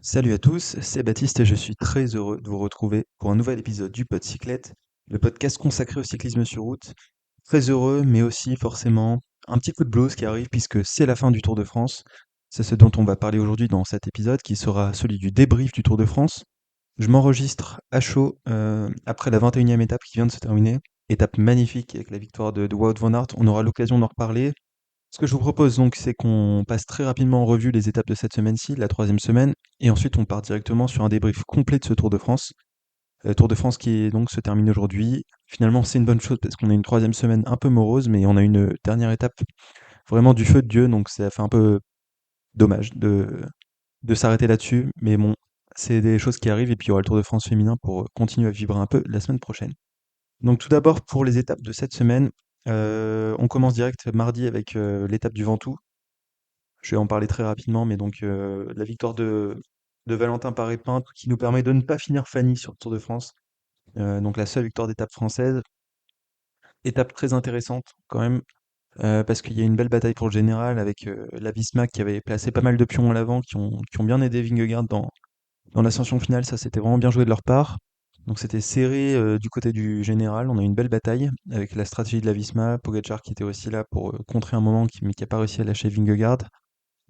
Salut à tous, c'est Baptiste et je suis très heureux de vous retrouver pour un nouvel épisode du Podcyclette, le podcast consacré au cyclisme sur route. Très heureux, mais aussi forcément un petit coup de blues qui arrive puisque c'est la fin du Tour de France. C'est ce dont on va parler aujourd'hui dans cet épisode qui sera celui du débrief du Tour de France. Je m'enregistre à chaud après la 21e étape qui vient de se terminer. Étape magnifique avec la victoire de Wout van Aert. On aura l'occasion d'en reparler. Ce que je vous propose donc, c'est qu'on passe très rapidement en revue les étapes de cette semaine-ci, la troisième semaine, et ensuite on part directement sur un débrief complet de ce Tour de France. Tour de France qui donc se termine aujourd'hui. Finalement, c'est une bonne chose parce qu'on a une troisième semaine un peu morose, mais on a une dernière étape vraiment du feu de Dieu, donc ça fait un peu dommage de s'arrêter là-dessus. Mais bon, c'est des choses qui arrivent, et puis il y aura le Tour de France féminin pour continuer à vibrer un peu la semaine prochaine. Donc tout d'abord pour les étapes de cette semaine, on commence direct mardi avec l'étape du Ventoux. Je vais en parler très rapidement, mais donc la victoire de Valentin Paré-Peintre qui nous permet de ne pas finir Fanny sur le Tour de France. Donc la seule victoire d'étape française. Étape très intéressante quand même, parce qu'il y a une belle bataille pour le général avec la Visma qui avait placé pas mal de pions à l'avant, qui ont bien aidé Vingegaard dans l'ascension finale. Ça, c'était vraiment bien joué de leur part. Donc c'était serré du côté du général. On a eu une belle bataille avec la stratégie de la Visma, Pogacar qui était aussi là pour contrer un moment, mais qui n'a pas réussi à lâcher Vingegaard.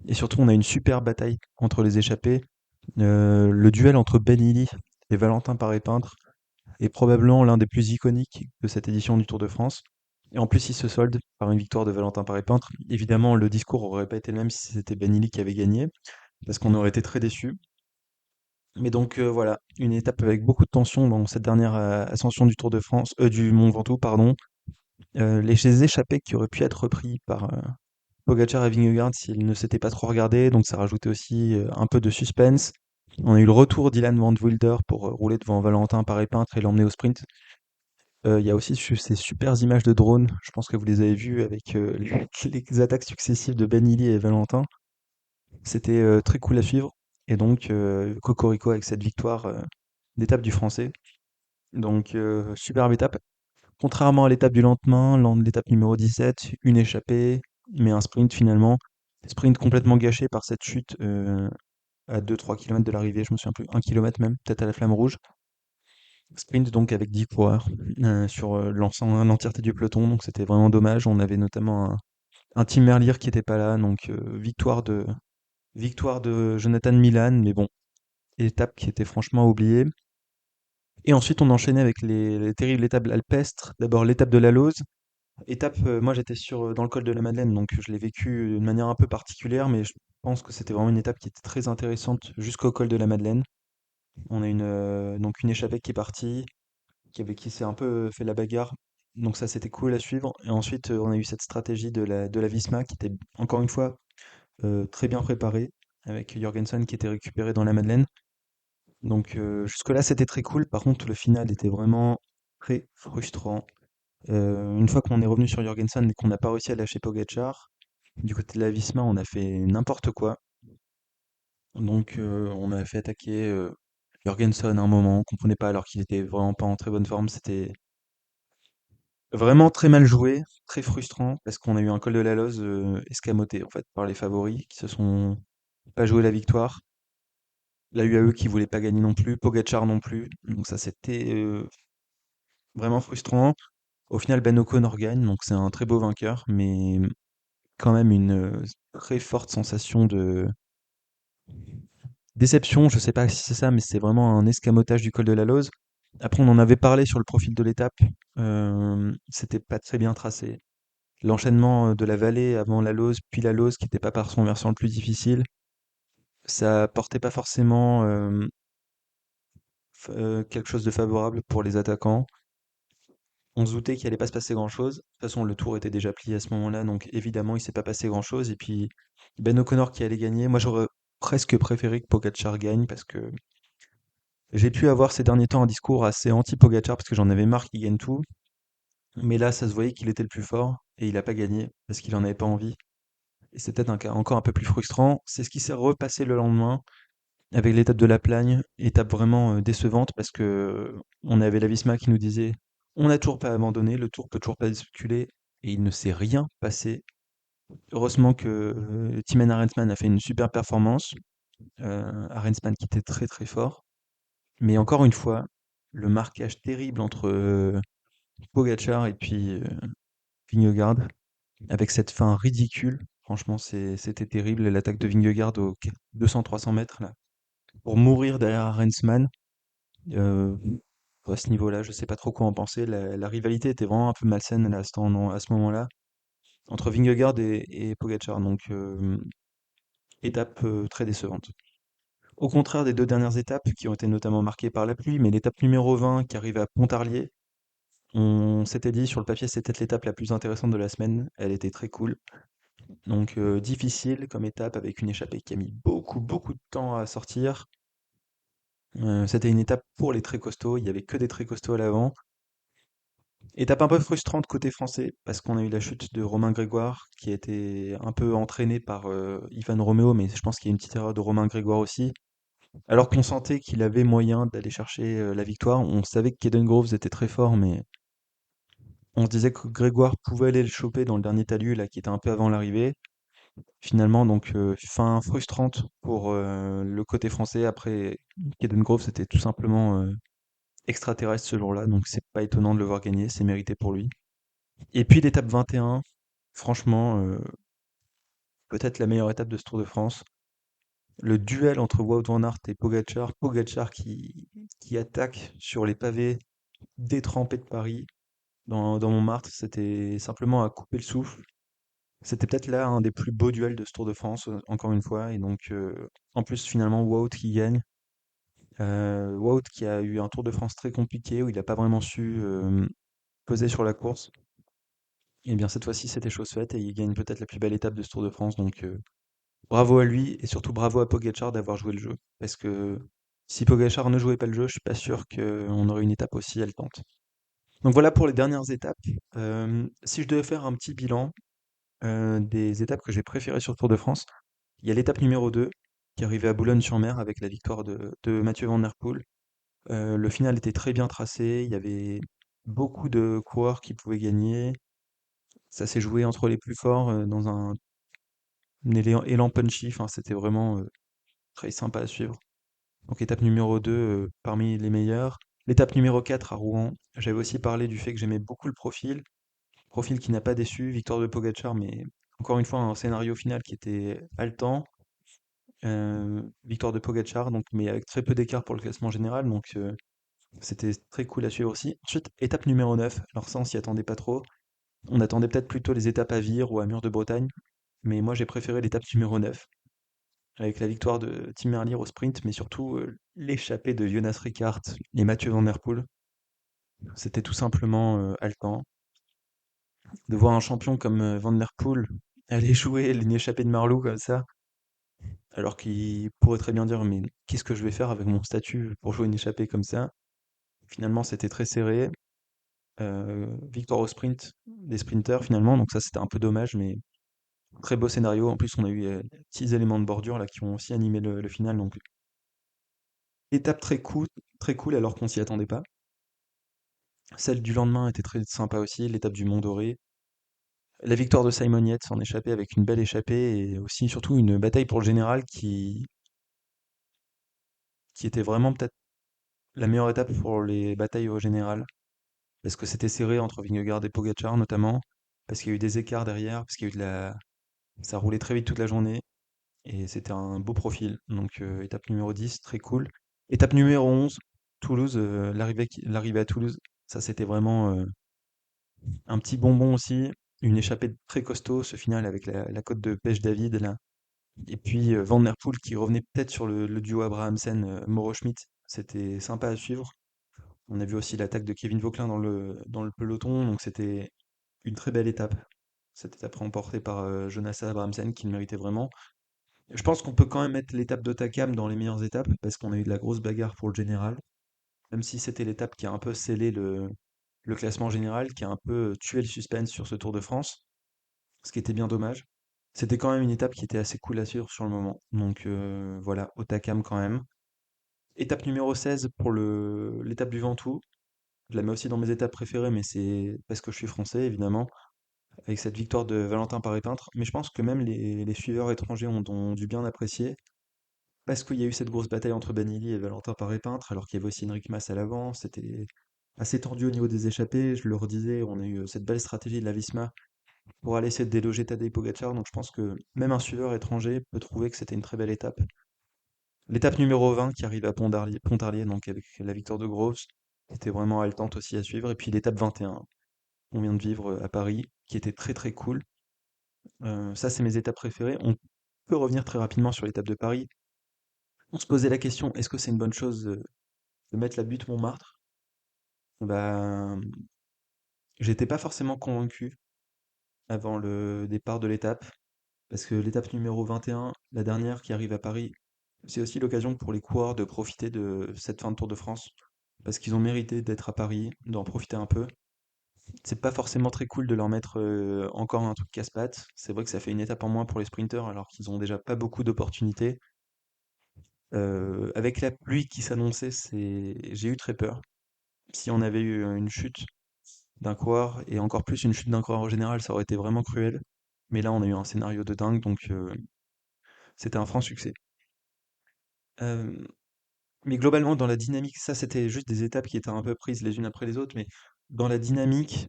Et surtout, on a une super bataille entre les échappés. Le duel entre Ben Illy et Valentin Paré-Peintre est probablement l'un des plus iconiques de cette édition du Tour de France. Et en plus, il se solde par une victoire de Valentin Paré-Peintre. Évidemment, le discours aurait pas été le même si c'était Ben Illy qui avait gagné, parce qu'on aurait été très déçus. Mais donc voilà, une étape avec beaucoup de tension dans cette dernière ascension du Tour de France, du Mont Ventoux, pardon. Les échappés qui auraient pu être repris par Pogacar et Vingegaard s'ils ne s'étaient pas trop regardés, donc ça rajoutait aussi un peu de suspense. On a eu le retour d'Ilan Van Wilder pour rouler devant Valentin Paré-Peintre et l'emmener au sprint. Il y a aussi ces super images de drone, je pense que vous les avez vues avec les attaques successives de Ben Illy et Valentin. C'était très cool à suivre. Et donc, Cocorico avec cette victoire d'étape du Français. Donc, superbe étape. Contrairement à l'étape du lendemain, l'étape numéro 17, une échappée, mais un sprint finalement. Sprint complètement gâché par cette chute à 2-3 km de l'arrivée, je me souviens plus, 1 km même, peut-être à la flamme rouge. Sprint donc avec 10 coureurs sur l'entièreté du peloton, donc c'était vraiment dommage. On avait notamment un Tim Merlier qui était pas là, donc victoire de Jonathan Milan, mais bon, étape qui était franchement oubliée. Et ensuite on enchaînait avec les terribles étapes alpestres. D'abord l'étape de la Lose. Étape, moi j'étais dans le col de la Madeleine, donc je l'ai vécu d'une manière un peu particulière, mais je pense que c'était vraiment une étape qui était très intéressante jusqu'au col de la Madeleine. On a donc une échappée qui est partie, qui s'est un peu fait la bagarre. Donc ça, c'était cool à suivre. Et ensuite, on a eu cette stratégie de la Visma qui était, encore une fois, très bien préparée, avec Jorgensen qui était récupéré dans la Madeleine. Donc jusque-là, c'était très cool. Par contre, le final était vraiment très frustrant. Une fois qu'on est revenu sur Jorgensen et qu'on n'a pas réussi à lâcher Pogacar, du côté de la Visma, on a fait n'importe quoi. Donc on a fait attaquer Jorgensen à un moment, on comprenait pas alors qu'il était vraiment pas en très bonne forme. C'était vraiment très mal joué, très frustrant, parce qu'on a eu un col de la Loze escamoté en fait par les favoris qui se sont pas joué la victoire. La UAE qui voulait pas gagner non plus, Pogacar non plus. Donc ça c'était vraiment frustrant. Au final Ben O'Connor gagne, donc c'est un très beau vainqueur, mais quand même une très forte sensation de déception. Je sais pas si c'est ça, mais c'est vraiment un escamotage du col de la Loze. Après on en avait parlé sur le profil de l'étape, c'était pas très bien tracé. L'enchaînement de la vallée avant la Lose, puis la Lose qui n'était pas par son versant le plus difficile, ça portait pas forcément quelque chose de favorable pour les attaquants. On se doutait qu'il allait pas se passer grand-chose. De toute façon, le tour était déjà plié à ce moment-là, donc évidemment, il s'est pas passé grand-chose. Et puis, Ben O'Connor qui allait gagner. Moi, j'aurais presque préféré que Pogacar gagne parce que j'ai pu avoir ces derniers temps un discours assez anti-Pogacar parce que j'en avais marre qu'il gagne tout. Mais là, ça se voyait qu'il était le plus fort et il a pas gagné parce qu'il en avait pas envie. Et c'est peut-être un cas encore un peu plus frustrant. C'est ce qui s'est repassé le lendemain avec l'étape de la Plagne, étape vraiment décevante parce que on avait la Visma qui nous disait on n'a toujours pas abandonné, le tour peut toujours pas basculer et il ne s'est rien passé. Heureusement que Thymen Arensman a fait une super performance. Arensman qui était très très fort. Mais encore une fois, le marquage terrible entre Pogačar et puis Vingegaard, avec cette fin ridicule. Franchement, c'était terrible. L'attaque de Vingegaard aux 200-300 mètres, là, pour mourir derrière Arensman. Euh, à ce niveau-là, je sais pas trop quoi en penser. La rivalité était vraiment un peu malsaine là, à ce moment-là, entre Vingegaard et Pogačar. Donc, étape très décevante. Au contraire des deux dernières étapes, qui ont été notamment marquées par la pluie, mais l'étape numéro 20 qui arrive à Pontarlier, on s'était dit sur le papier c'était l'étape la plus intéressante de la semaine. Elle était très cool. Donc difficile comme étape avec une échappée qui a mis beaucoup beaucoup de temps à sortir. C'était une étape pour les très costauds, il y avait que des très costauds à l'avant. Étape un peu frustrante côté français parce qu'on a eu la chute de Romain Grégoire qui a été un peu entraîné par Ivan Romeo, mais je pense qu'il y a une petite erreur de Romain Grégoire aussi. Alors qu'on sentait qu'il avait moyen d'aller chercher la victoire, on savait que Caden Groves était très fort, mais on se disait que Grégoire pouvait aller le choper dans le dernier talus là qui était un peu avant l'arrivée. Finalement, donc, fin frustrante pour, le côté français. Après, Caden Grove, c'était tout simplement, extraterrestre ce jour-là, donc c'est pas étonnant de le voir gagner, c'est mérité pour lui. Et puis l'étape 21, franchement, peut-être la meilleure étape de ce Tour de France. Le duel entre Wout van Aert et Pogačar, Pogačar qui attaque sur les pavés détrempés de Paris dans Montmartre, c'était simplement à couper le souffle. C'était peut-être là un des plus beaux duels de ce Tour de France, encore une fois. Et donc, en plus, finalement, Wout qui gagne. Wout qui a eu un Tour de France très compliqué où il n'a pas vraiment su peser sur la course. Et bien, cette fois-ci, c'était chose faite et il gagne peut-être la plus belle étape de ce Tour de France. Donc, bravo à lui et surtout bravo à Pogačar d'avoir joué le jeu. Parce que si Pogačar ne jouait pas le jeu, je suis pas sûr qu'on aurait une étape aussi haletante. Donc voilà pour les dernières étapes. Si je devais faire un petit bilan des étapes que j'ai préférées sur le Tour de France, il y a l'étape numéro 2 qui arrivait à Boulogne-sur-Mer avec la victoire de Mathieu Van Der Poel. Le final était très bien tracé, il y avait beaucoup de coureurs qui pouvaient gagner. Ça s'est joué entre les plus forts dans un élan punchy, enfin, c'était vraiment très sympa à suivre. Donc étape numéro 2 parmi les meilleures. L'étape numéro 4 à Rouen, j'avais aussi parlé du fait que j'aimais beaucoup le profil qui n'a pas déçu, victoire de Pogačar, mais encore une fois un scénario final qui était haletant. Victoire de Pogačar, donc, mais avec très peu d'écart pour le classement général, donc c'était très cool à suivre aussi. Ensuite, étape numéro 9, alors ça on s'y attendait pas trop. On attendait peut-être plutôt les étapes à Vire ou à Mur de Bretagne, mais moi j'ai préféré l'étape numéro 9, avec la victoire de Tim Merlier au sprint, mais surtout l'échappée de Jonas Rickaert et Mathieu Van Der Poel. C'était tout simplement haletant. De voir un champion comme Van Der Poel aller jouer une échappée de Marlou comme ça, alors qu'il pourrait très bien dire mais qu'est-ce que je vais faire avec mon statut pour jouer une échappée comme ça? Finalement, c'était très serré. Victoire au sprint des sprinters finalement, donc ça c'était un peu dommage, mais très beau scénario. En plus, on a eu 6 éléments de bordure là qui ont aussi animé le final, donc étape très cool alors qu'on s'y attendait pas. Celle du lendemain était très sympa aussi, l'étape du Mont Doré. La victoire de Simon Yates en échappée avec une belle échappée et aussi surtout une bataille pour le général qui était vraiment peut-être la meilleure étape pour les batailles au général. Parce que c'était serré entre Vingegaard et Pogačar notamment, parce qu'il y a eu des écarts derrière, parce qu'il y a eu ça roulait très vite toute la journée, et c'était un beau profil. Donc étape numéro 10, très cool. Étape numéro 11, Toulouse, l'arrivée à Toulouse, ça c'était vraiment un petit bonbon aussi, une échappée très costaud, ce final avec la côte de pêche David là. Et puis Van Der Poel qui revenait peut-être sur le duo Abrahamsen-Mauro Schmidt, c'était sympa à suivre. On a vu aussi l'attaque de Kevin Vauquelin dans le peloton, donc c'était une très belle étape. Cette étape remportée par Jonas Abrahamsen qui le méritait vraiment. Je pense qu'on peut quand même mettre l'étape d'Otakam dans les meilleures étapes parce qu'on a eu de la grosse bagarre pour le général. Même si c'était l'étape qui a un peu scellé le classement général, qui a un peu tué le suspense sur ce Tour de France, ce qui était bien dommage. C'était quand même une étape qui était assez cool à suivre sur le moment. Donc voilà, Otakam quand même. Étape numéro 16 pour l'étape du Ventoux. Je la mets aussi dans mes étapes préférées, mais c'est parce que je suis français, évidemment, avec cette victoire de Valentin Paré-Peintre. Mais je pense que même les suiveurs étrangers ont dû bien apprécier. parce qu'il y a eu cette grosse bataille entre Banili et Valentin Paré-Peintre, alors qu'il y avait aussi Enric Mas à l'avant, c'était assez tendu au niveau des échappées. Je le redisais, on a eu cette belle stratégie de la Visma pour aller essayer de déloger Tadej Pogacar, donc je pense que même un suiveur étranger peut trouver que c'était une très belle étape. L'étape numéro 20 qui arrive à Pontarlier, donc avec la victoire de Groves, était vraiment haletante aussi à suivre. Et puis l'étape 21 qu'on vient de vivre à Paris, qui était très très cool. Ça, c'est mes étapes préférées. On peut revenir très rapidement sur l'étape de Paris. On se posait la question, est-ce que c'est une bonne chose de mettre la butte Montmartre? Ben, j'étais pas forcément convaincu avant le départ de l'étape, parce que l'étape numéro 21, la dernière qui arrive à Paris, c'est aussi l'occasion pour les coureurs de profiter de cette fin de Tour de France, parce qu'ils ont mérité d'être à Paris, d'en profiter un peu. C'est pas forcément très cool de leur mettre encore un truc casse-pattes. C'est vrai que ça fait une étape en moins pour les sprinters, alors qu'ils ont déjà pas beaucoup d'opportunités. Avec la pluie qui s'annonçait, j'ai eu très peur. Si on avait eu une chute d'un coureur, et encore plus une chute d'un coureur en général, ça aurait été vraiment cruel. Mais là, on a eu un scénario de dingue, donc c'était un franc succès. Euh, mais globalement, dans la dynamique, ça c'était juste des étapes qui étaient un peu prises les unes après les autres, mais dans la dynamique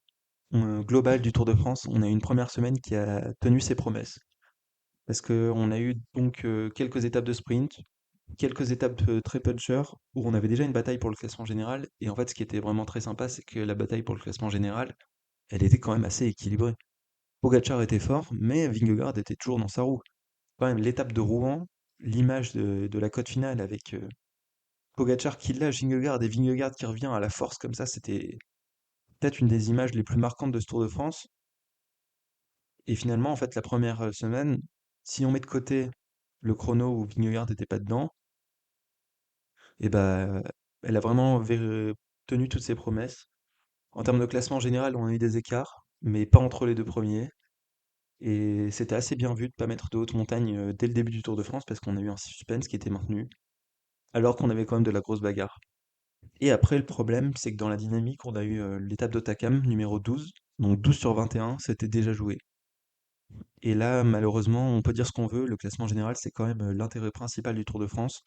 globale du Tour de France, on a eu une première semaine qui a tenu ses promesses. Parce qu'on a eu donc quelques étapes de sprint, quelques étapes de très puncher, où on avait déjà une bataille pour le classement général. Et en fait, ce qui était vraiment très sympa, c'est que la bataille pour le classement général, elle était quand même assez équilibrée. Pogacar était fort, mais Vingegaard était toujours dans sa roue. Quand même, l'étape de Rouen, l'image de la côte finale avec Pogacar qui lâche Vingegaard et Vingegaard qui revient à la force comme ça, c'était peut-être une des images les plus marquantes de ce Tour de France. Et finalement, en fait, la première semaine, si on met de côté le chrono où Vingegaard n'était pas dedans, et ben, elle a vraiment tenu toutes ses promesses. En termes de classement général, on a eu des écarts, mais pas entre les deux premiers. Et c'était assez bien vu de ne pas mettre de haute montagne dès le début du Tour de France parce qu'on a eu un suspense qui était maintenu, alors qu'on avait quand même de la grosse bagarre. Et après, le problème, c'est que dans la dynamique, on a eu l'étape d'Otakam, numéro 12. Donc 12 sur 21, c'était déjà joué. Et là, malheureusement, on peut dire ce qu'on veut, le classement général, c'est quand même l'intérêt principal du Tour de France.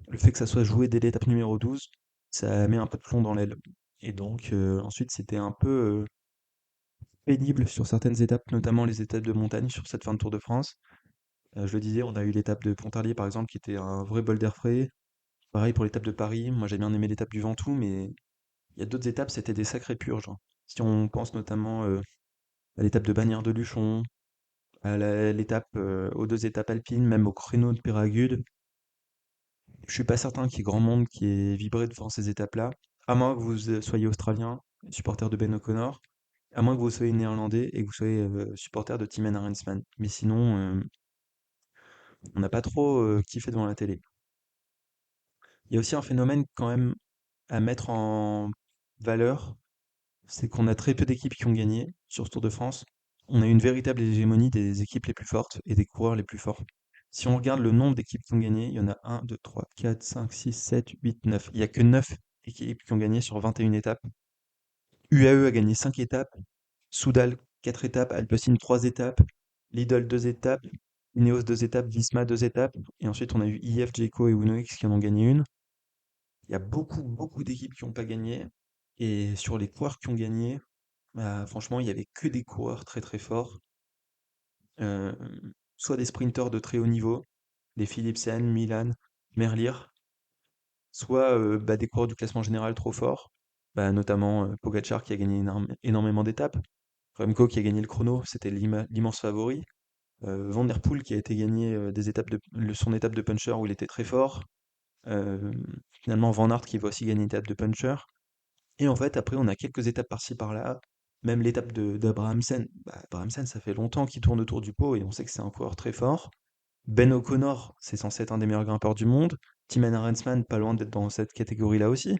Le fait que ça soit joué dès l'étape numéro 12, ça met un peu de plomb dans l'aile. Et donc, ensuite, c'était un peu pénible sur certaines étapes, notamment les étapes de montagne sur cette fin de Tour de France. Je le disais, on a eu l'étape de Pontarlier, par exemple, qui était un vrai bol d'air frais. Pareil pour l'étape de Paris. Moi, j'ai bien aimé l'étape du Ventoux, mais il y a d'autres étapes, c'était des sacrées purges, hein. Si on pense notamment à l'étape de Bagnères de Luchon, à aux deux étapes alpines, même au créneau de Péragude, je suis pas certain qu'il y ait grand monde qui ait vibré devant ces étapes-là, à moins que vous soyez australien, supporter de Ben O'Connor, à moins que vous soyez néerlandais et que vous soyez supporter de Tim Arensman. Mais sinon, on n'a pas trop kiffé devant la télé. Il y a aussi un phénomène quand même à mettre en valeur, c'est qu'on a très peu d'équipes qui ont gagné sur ce Tour de France. On a eu une véritable hégémonie des équipes les plus fortes et des coureurs les plus forts. Si on regarde le nombre d'équipes qui ont gagné, il y en a 1, 2, 3, 4, 5, 6, 7, 8, 9. Il n'y a que 9 équipes qui ont gagné sur 21 étapes. UAE a gagné 5 étapes, Soudal 4 étapes, Alpecin 3 étapes, Lidl 2 étapes, Ineos 2 étapes, Visma 2 étapes, et ensuite on a eu IF, Jayco et Uno X qui en ont gagné une. Il y a beaucoup, beaucoup d'équipes qui n'ont pas gagné, et sur les coureurs qui ont gagné, bah, franchement, il y avait que des coureurs très très forts, euh, soit des sprinteurs de très haut niveau, des Philipsen, Milan, Merlier, soit bah, des coureurs du classement général trop forts, bah, notamment Pogacar qui a gagné énormément d'étapes, Remco qui a gagné le chrono, c'était l'immense favori, Van Der Poel qui a été gagné son étape de puncher où il était très fort, euh, finalement Van Aert qui va aussi gagner une étape de puncher. Et en fait, après, on a quelques étapes par-ci par-là. Même l'étape d'Abrahamsen. Bah, Abrahamsen, ça fait longtemps qu'il tourne autour du pot et on sait que c'est un coureur très fort. Ben O'Connor, c'est censé être un des meilleurs grimpeurs du monde. Timen Arensman, pas loin d'être dans cette catégorie-là aussi.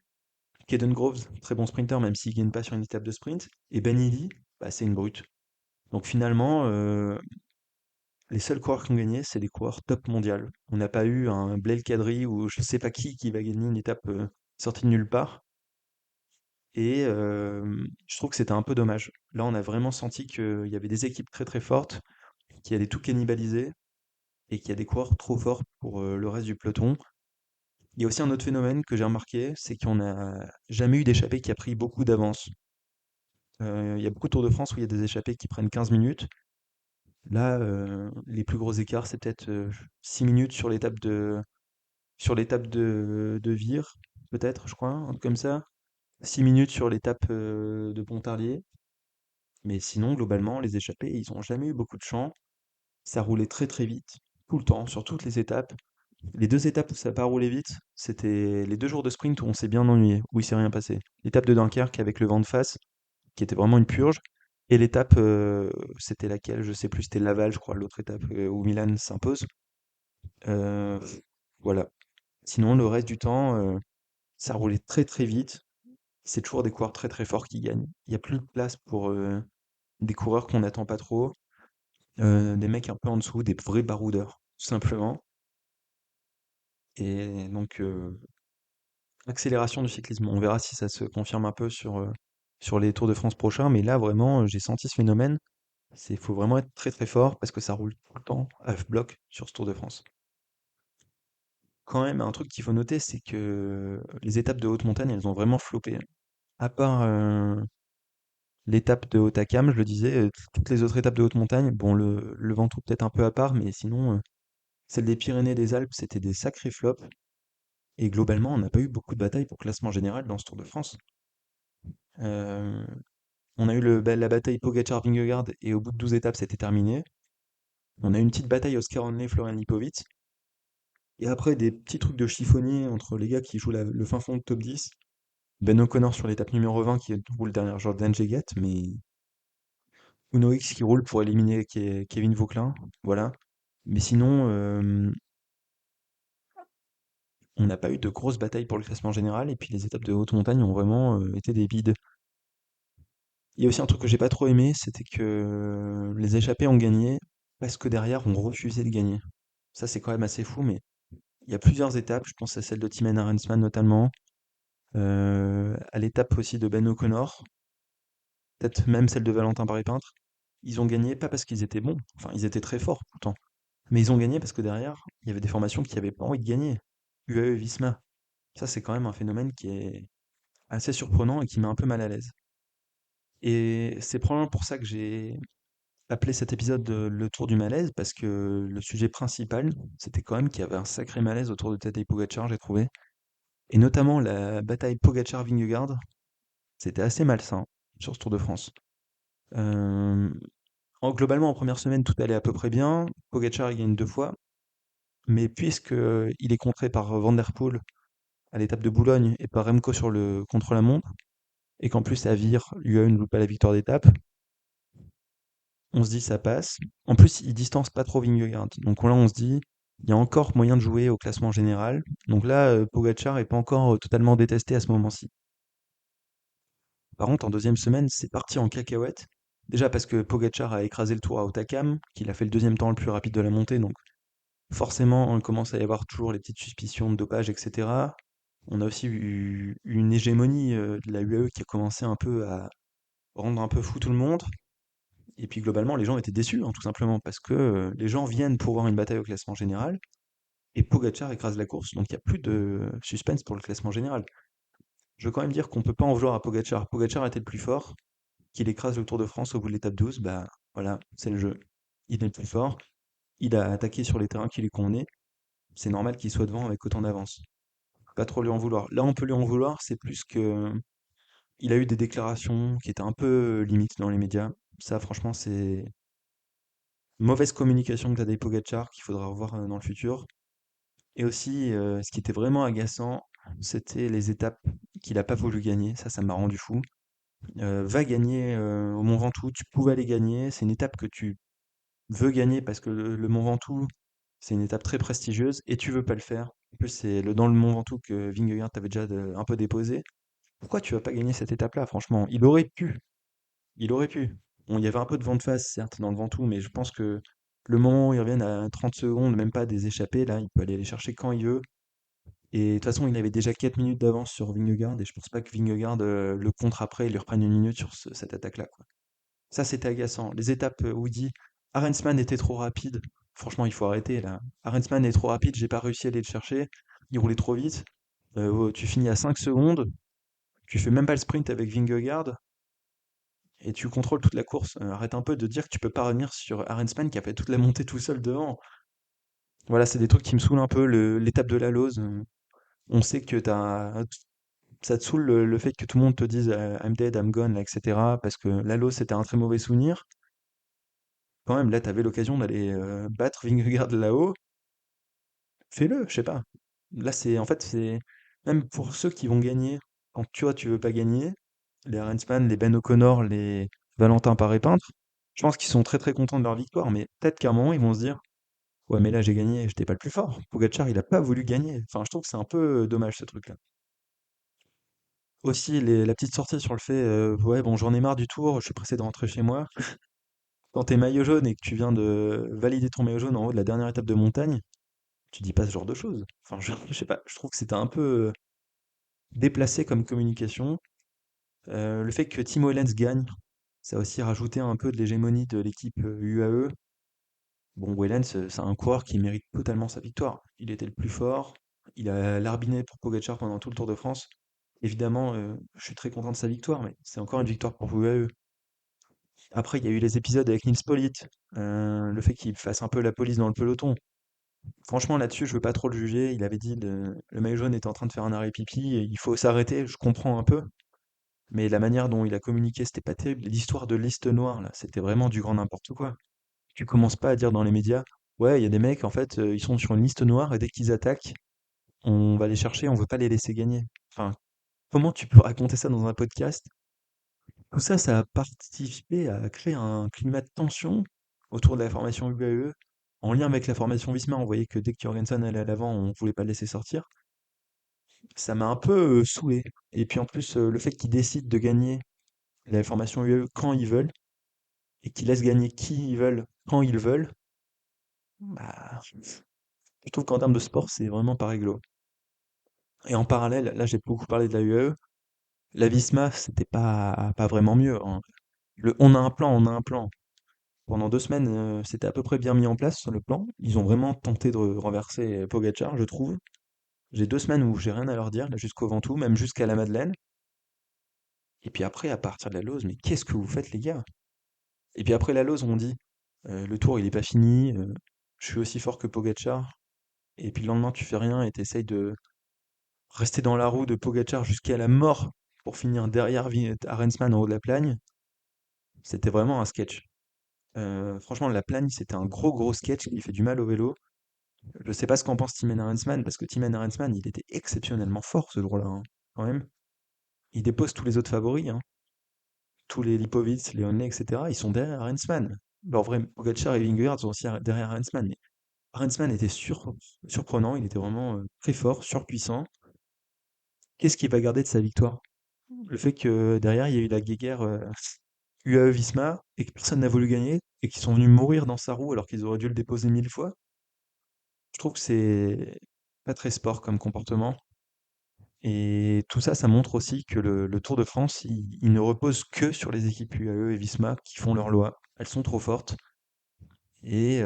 Caden Groves, très bon sprinter, même s'il gagne pas sur une étape de sprint. Et Ben Illy, bah, c'est une brute. Donc finalement, les seuls coureurs qui ont gagné, c'est des coureurs top mondial. On n'a pas eu un Blaise Cadry ou je sais pas qui va gagner une étape sortie de nulle part. Et je trouve que c'était un peu dommage. Là, on a vraiment senti qu'il y avait des équipes très très fortes qui allaient tout cannibaliser. et qu'il y a des coureurs trop forts pour le reste du peloton. Il y a aussi un autre phénomène que j'ai remarqué, c'est qu'on n'a jamais eu d'échappée qui a pris beaucoup d'avance. Il y a beaucoup de Tours de France où il y a des échappées qui prennent 15 minutes. Là, les plus gros écarts, c'est peut-être 6 minutes sur l'étape de Vire, peut-être, je crois, un truc comme ça. 6 minutes sur l'étape de Pontarlier. Mais sinon, globalement, les échappées, ils ont jamais eu beaucoup de champ. Ça roulait très très vite, tout le temps, sur toutes les étapes. Les 2 étapes où ça a pas roulé vite, c'était les 2 jours de sprint où on s'est bien ennuyé, où il s'est rien passé. L'étape de Dunkerque avec le vent de face, qui était vraiment une purge, et l'étape, c'était laquelle? Je sais plus, c'était Laval, je crois, l'autre étape, où Milan s'impose. Heu, voilà. Sinon, le reste du temps, ça roulait très très vite. C'est toujours des coureurs très très forts qui gagnent. Il y a plus de place pour, des coureurs qu'on n'attend pas trop, des mecs un peu en dessous, des vrais baroudeurs, tout simplement. Et donc, accélération du cyclisme. On verra si ça se confirme un peu sur les Tours de France prochains, mais là vraiment, j'ai senti ce phénomène. Faut vraiment être très très fort parce que ça roule tout le temps à bloc sur ce Tour de France. Quand même, un truc qu'il faut noter, c'est que les étapes de haute montagne, elles ont vraiment floppé. À part l'étape de Hautacam, je le disais, toutes les autres étapes de haute montagne, bon, le Ventoux peut-être un peu à part, mais sinon, celle des Pyrénées et des Alpes, c'était des sacrés flops. Et globalement, on n'a pas eu beaucoup de batailles pour classement général dans ce Tour de France. Euh, on a eu la bataille Pogacar-Vingegaard et au bout de 12 étapes, c'était terminé. On a eu une petite bataille Oscar Onley, Florian Lipovic. Et après, des petits trucs de chiffonnier entre les gars qui jouent le fin fond de top 10. Ben O'Connor sur l'étape numéro 20 qui roule derrière Jordan Jeget, mais Uno X qui roule pour éliminer Kevin Vauquelin. Voilà. Mais sinon, on n'a pas eu de grosses batailles pour le classement général. Et puis les étapes de haute montagne ont vraiment été des bides. Il y a aussi un truc que j'ai pas trop aimé, c'était que les échappés ont gagné parce que derrière on refusait de gagner. Ça c'est quand même assez fou, mais il y a plusieurs étapes, je pense à celle de Thymen Arensman notamment, à l'étape aussi de Ben O'Connor, peut-être même celle de Valentin Paré-Peintre. Ils ont gagné pas parce qu'ils étaient bons, enfin ils étaient très forts pourtant, mais ils ont gagné parce que derrière, il y avait des formations qui avaient pas envie de gagner. UAE Visma. Ça c'est quand même un phénomène qui est assez surprenant et qui met un peu mal à l'aise. Et c'est probablement pour ça que j'ai appelé cet épisode le tour du malaise, parce que le sujet principal, c'était quand même qu'il y avait un sacré malaise autour de Tadej Pogacar, j'ai trouvé. Et notamment la bataille Pogacar-Vingegaard, c'était assez malsain sur ce Tour de France. Euh, Globalement, en première semaine, tout allait à peu près bien. Pogacar, il gagne 2 fois. Mais puisque il est contré par Van Der Poel à l'étape de Boulogne et par Remco sur le contre-la-montre, et qu'en plus, à Vire, UAE ne loupe pas la victoire d'étape, on se dit ça passe. En plus, il distance pas trop Vingegaard. Donc là, on se dit, il y a encore moyen de jouer au classement général. Donc là, Pogacar est pas encore totalement détesté à ce moment-ci. Par contre, en deuxième semaine, c'est parti en cacahuète. Déjà parce que Pogacar a écrasé le Tour à Hautacam, qu'il a fait le deuxième temps le plus rapide de la montée. Donc forcément, on commence à y avoir toujours les petites suspicions de dopage, etc. On a aussi eu une hégémonie de la UAE qui a commencé un peu à rendre un peu fou tout le monde. Et puis globalement, les gens étaient déçus, hein, tout simplement, parce que les gens viennent pour voir une bataille au classement général, et Pogacar écrase la course, donc il n'y a plus de suspense pour le classement général. Je veux quand même dire qu'on peut pas en vouloir à Pogacar. Pogacar était le plus fort, qu'il écrase le Tour de France au bout de l'étape 12, bah voilà, c'est le jeu. Il est le plus fort, il a attaqué sur les terrains qui lui convenaient, c'est normal qu'il soit devant avec autant d'avance. Pas trop lui en vouloir. Là, on peut lui en vouloir, c'est plus que il a eu des déclarations qui étaient un peu limites dans les médias. Ça, franchement, c'est mauvaise communication que Tadej Pogacar qu'il faudra revoir dans le futur. Et aussi, ce qui était vraiment agaçant, c'était les étapes qu'il a pas voulu gagner. Ça m'a rendu fou. Va gagner au Mont Ventoux, tu pouvais aller gagner. C'est une étape que tu veux gagner parce que le Mont Ventoux, c'est une étape très prestigieuse et tu veux pas le faire. En plus, c'est dans le Mont Ventoux que Vingegaard t'avait déjà un peu déposé. Pourquoi tu vas pas gagner cette étape-là, franchement? Il aurait pu. Il aurait pu. Bon, il y avait un peu de vent de face, certes, dans le Ventoux, mais je pense que le moment où ils reviennent à 30 secondes, même pas des échappées, là, il peut aller les chercher quand il veut. Et de toute façon, il avait déjà 4 minutes d'avance sur Vingegaard, et je pense pas que Vingegaard le contre après, il lui reprenne une minute sur cette attaque-là, quoi. Ça, c'était agaçant. Les étapes où il dit Arensman était trop rapide. Franchement, il faut arrêter là. Arensman est trop rapide, j'ai pas réussi à aller le chercher. Il roulait trop vite. Oh, tu finis à 5 secondes, tu fais même pas le sprint avec Vingegaard et tu contrôles toute la course. Arrête un peu de dire que tu peux pas revenir sur Arensman qui a fait toute la montée tout seul devant. Voilà, c'est des trucs qui me saoulent un peu. L'étape de la Lose, on sait que ça te saoule le fait que tout le monde te dise I'm dead, I'm gone, là, etc. Parce que la Lose c'était un très mauvais souvenir. Quand même, là, t'avais l'occasion d'aller battre Vingegaard là-haut. Fais-le, je sais pas. Là, c'est en fait, c'est même pour ceux qui vont gagner, quand tu vois, tu veux pas gagner, les Arensman, les Ben O'Connor, les Valentin Paré-Peintre, je pense qu'ils sont très très contents de leur victoire, mais peut-être qu'à un moment, ils vont se dire, ouais, mais là, j'ai gagné, j'étais pas le plus fort. Pogacar, il a pas voulu gagner. Enfin, je trouve que c'est un peu dommage ce truc-là. Aussi, la petite sortie sur le fait, ouais, bon, j'en ai marre du tour, je suis pressé de rentrer chez moi. Quand t'es maillot jaune et que tu viens de valider ton maillot jaune en haut de la dernière étape de montagne, tu dis pas ce genre de choses. Enfin, je sais pas, je trouve que c'était un peu déplacé comme communication. Le fait que Timo Ehlers gagne, ça a aussi rajouté un peu de l'hégémonie de l'équipe UAE. Bon, Wellens, c'est un coureur qui mérite totalement sa victoire. Il était le plus fort, il a larbiné pour Pogacar pendant tout le Tour de France. Évidemment, je suis très content de sa victoire, mais c'est encore une victoire pour UAE. Après, il y a eu les épisodes avec Nils Politt, le fait qu'il fasse un peu la police dans le peloton. Franchement, là-dessus, je veux pas trop le juger. Il avait dit le maillot jaune était en train de faire un arrêt pipi, et il faut s'arrêter, je comprends un peu. Mais la manière dont il a communiqué, c'était pas terrible. L'histoire de liste noire, là, c'était vraiment du grand n'importe quoi. Tu commences pas à dire dans les médias, ouais, il y a des mecs, en fait, ils sont sur une liste noire et dès qu'ils attaquent, on va les chercher, on veut pas les laisser gagner. Enfin, comment tu peux raconter ça dans un podcast? Tout ça, ça a participé à créer un climat de tension autour de la formation UAE. En lien avec la formation Visma, on voyait que dès que Jorgensen allait à l'avant, on voulait pas le laisser sortir. Ça m'a un peu saoulé. Et puis en plus, le fait qu'ils décident de gagner la formation UAE quand ils veulent, et qu'ils laissent gagner qui ils veulent, quand ils veulent, bah, je trouve qu'en termes de sport, c'est vraiment pas réglo. Et en parallèle, là j'ai beaucoup parlé de la UAE, la Visma, c'était pas vraiment mieux, hein. On a un plan, on a un plan. Pendant 2 semaines, c'était à peu près bien mis en place sur le plan. Ils ont vraiment tenté de renverser Pogacar, je trouve. J'ai 2 semaines où j'ai rien à leur dire, là jusqu'au Ventoux, même jusqu'à la Madeleine. Et puis après, à partir de la Lose, mais qu'est-ce que vous faites les gars? Et puis après la Lose, on dit, le tour il est pas fini, je suis aussi fort que Pogacar. Et puis le lendemain, tu fais rien et t'essayes de rester dans la roue de Pogacar jusqu'à la mort pour finir derrière Arensman en haut de la plagne. C'était vraiment un sketch. Franchement, la plagne, c'était un gros gros sketch qui fait du mal au vélo. Je sais pas ce qu'en pense Timen Arensman, parce que Timen Arensman, il était exceptionnellement fort ce jour-là, hein, quand même. Il dépose tous les autres favoris, hein. Tous les Lipovic, les Honley, etc. Ils sont derrière Arensman. Bon, en vrai, Pogacar et Vingegaard sont aussi derrière Arensman, mais Arensman était surprenant, il était vraiment très fort, surpuissant. Qu'est-ce qu'il va garder de sa victoire? Le fait que derrière, il y a eu la guéguerre UAE Visma et que personne n'a voulu gagner et qu'ils sont venus mourir dans sa roue alors qu'ils auraient dû le déposer 1000 fois, je trouve que c'est pas très sport comme comportement. Et tout ça, ça montre aussi que le Tour de France, il ne repose que sur les équipes UAE et Visma qui font leur loi. Elles sont trop fortes. Et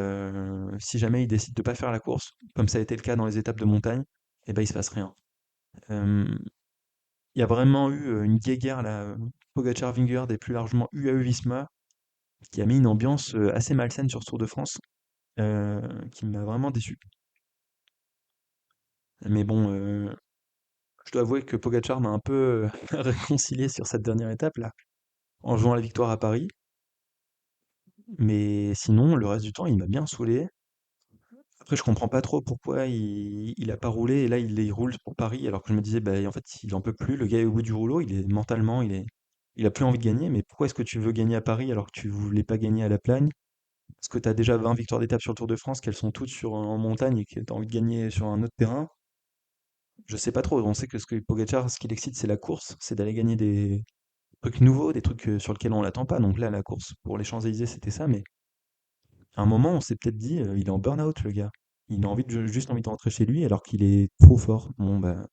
si jamais ils décident de pas faire la course, comme ça a été le cas dans les étapes de montagne, eh ben il se passe rien. Euh, Il y a vraiment eu une guéguerre là, Pogacar, Vingegaard et plus largement UAE Visma qui a mis une ambiance assez malsaine sur ce Tour de France, qui m'a vraiment déçu. Mais bon, je dois avouer que Pogacar m'a un peu réconcilié sur cette dernière étape là, en jouant la victoire à Paris. Mais sinon, le reste du temps, il m'a bien saoulé. Après, je comprends pas trop pourquoi il a pas roulé et là il roule pour Paris alors que je me disais, bah, en fait, il en peut plus. Le gars est au bout du rouleau, il est mentalement, il a plus envie de gagner. Mais pourquoi est-ce que tu veux gagner à Paris alors que tu voulais pas gagner à La Plagne? Parce que tu as déjà 20 victoires d'étape sur le Tour de France, qu'elles sont toutes en montagne et que tu as envie de gagner sur un autre terrain. Je sais pas trop. On sait que ce que Pogacar, ce qui l'excite, c'est la course, c'est d'aller gagner des trucs nouveaux, des trucs sur lesquels on l'attend pas. Donc là, la course pour les Champs-Élysées, c'était ça. Mais à un moment, on s'est peut-être dit, il est en burn-out, le gars. Il a juste envie de rentrer chez lui alors qu'il est trop fort. Bon, bah,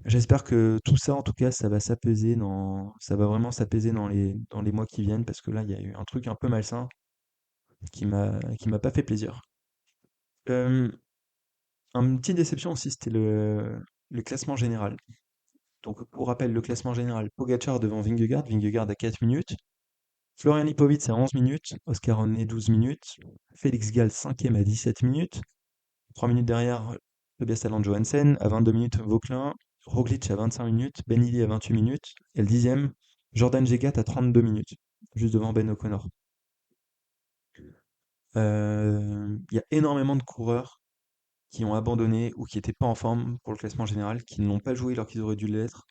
j'espère que tout ça, en tout cas, ça va vraiment s'apaiser dans les mois qui viennent parce que là, il y a eu un truc un peu malsain. qui m'a pas fait plaisir. Euh, une petite déception aussi, c'était le classement général. Donc, pour rappel, le classement général, Pogacar devant Vingegaard, Vingegaard à 4 minutes, Florian Lipovic à 11 minutes, Oscar Onnet 12 minutes, Félix Gall 5e à 17 minutes, 3 minutes derrière Tobias Allan Johansen, à 22 minutes Vauquelin, Roglic à 25 minutes, Ben Illy à 28 minutes, et le 10e, Jordan Jegat à 32 minutes, juste devant Ben O'Connor. Il y a énormément de coureurs qui ont abandonné ou qui n'étaient pas en forme pour le classement général, qui ne l'ont pas joué alors qu'ils auraient dû l'être.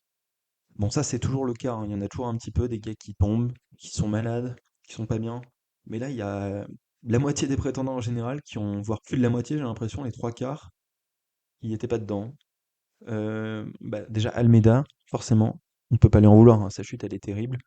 Bon, ça, c'est toujours le cas, hein. Il y en a toujours un petit peu des gars qui tombent, qui sont malades, qui sont pas bien. Mais là, il y a la moitié des prétendants en général qui ont, voire plus de la moitié, j'ai l'impression, les trois quarts, qui n'étaient pas dedans. Bah, déjà, Almeida, forcément, on peut pas lui en vouloir, hein. Sa chute, elle est terrible.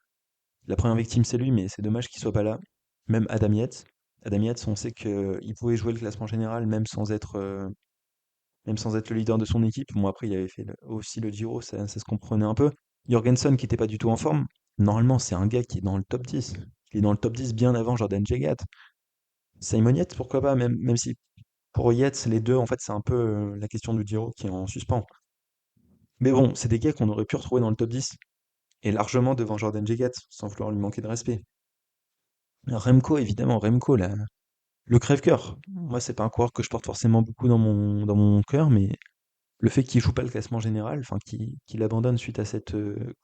La première victime, c'est lui, mais c'est dommage qu'il soit pas là. Même Adam Yates. Adam Yates, on sait qu'il pouvait jouer le classement général même sans être le leader de son équipe. Bon, après, il avait fait aussi le Giro, ça se comprenait un peu. Jorgensen, qui était pas du tout en forme, normalement, c'est un gars qui est dans le top 10. Il est dans le top 10 bien avant Jordan Jegat. Simon Yates, pourquoi pas, même si pour Yates, les deux, en fait, c'est un peu la question du Giro qui est en suspens. Mais bon, c'est des gars qu'on aurait pu retrouver dans le top 10, et largement devant Jordan Jegat, sans vouloir lui manquer de respect. Remco, évidemment, Remco, là, le crève-cœur. Moi, c'est pas un coureur que je porte forcément beaucoup dans mon cœur, mais le fait qu'il joue pas le classement général, enfin qu'il abandonne suite à cette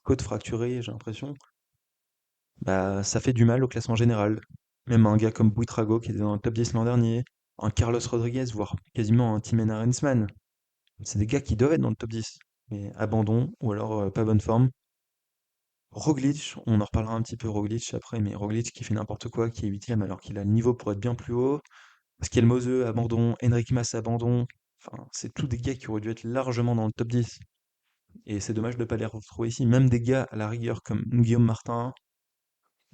côte fracturée, j'ai l'impression, bah ça fait du mal au classement général. Même un gars comme Buitrago qui était dans le top 10 l'an dernier, un Carlos Rodriguez, voire quasiment un Tim Arensman, c'est des gars qui doivent être dans le top 10. Mais abandon, ou alors pas bonne forme. Roglic, on en reparlera un petit peu Roglic après, mais Roglic qui fait n'importe quoi, qui est 8ème alors qu'il a le niveau pour être bien plus haut. Skelmose, abandon, Henrik Mas, abandon. Enfin, c'est tous des gars qui auraient dû être largement dans le top 10. Et c'est dommage de ne pas les retrouver ici. Même des gars à la rigueur comme Guillaume Martin,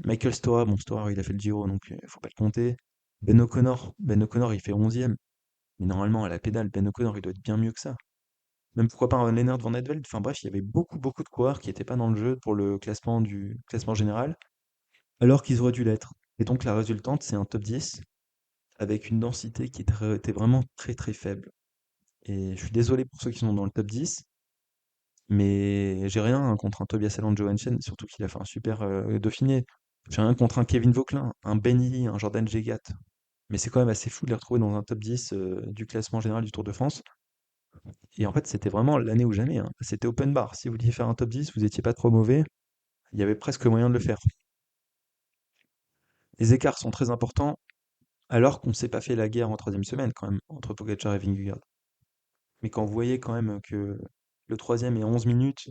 Michael Stoa, bon Stoa il a fait le Giro donc faut pas le compter. Ben O'Connor il fait 11e. Mais normalement à la pédale, Ben O'Connor il doit être bien mieux que ça. Même pourquoi pas un Lennart Van Edveld. Enfin bref, il y avait beaucoup de coureurs qui n'étaient pas dans le jeu pour le classement général, alors qu'ils auraient dû l'être. Et donc la résultante c'est un top 10 avec une densité qui était vraiment très faible. Et je suis désolé pour ceux qui sont dans le top 10, mais j'ai rien contre un Tobias Allan Johansen, surtout qu'il a fait un super Dauphiné. J'ai rien contre un Kevin Vauquelin, un Ben Ily, un Jordan Jegat. Mais c'est quand même assez fou de les retrouver dans un top 10 du classement général du Tour de France. Et en fait, c'était vraiment l'année ou jamais, hein. C'était open bar. Si vous vouliez faire un top 10, vous étiez pas trop mauvais. Il y avait presque moyen de le faire. Les écarts sont très importants, alors qu'on ne s'est pas fait la guerre en troisième semaine, quand même, entre Pogacar et Vingegaard. Mais quand vous voyez quand même que le troisième est à 11 minutes,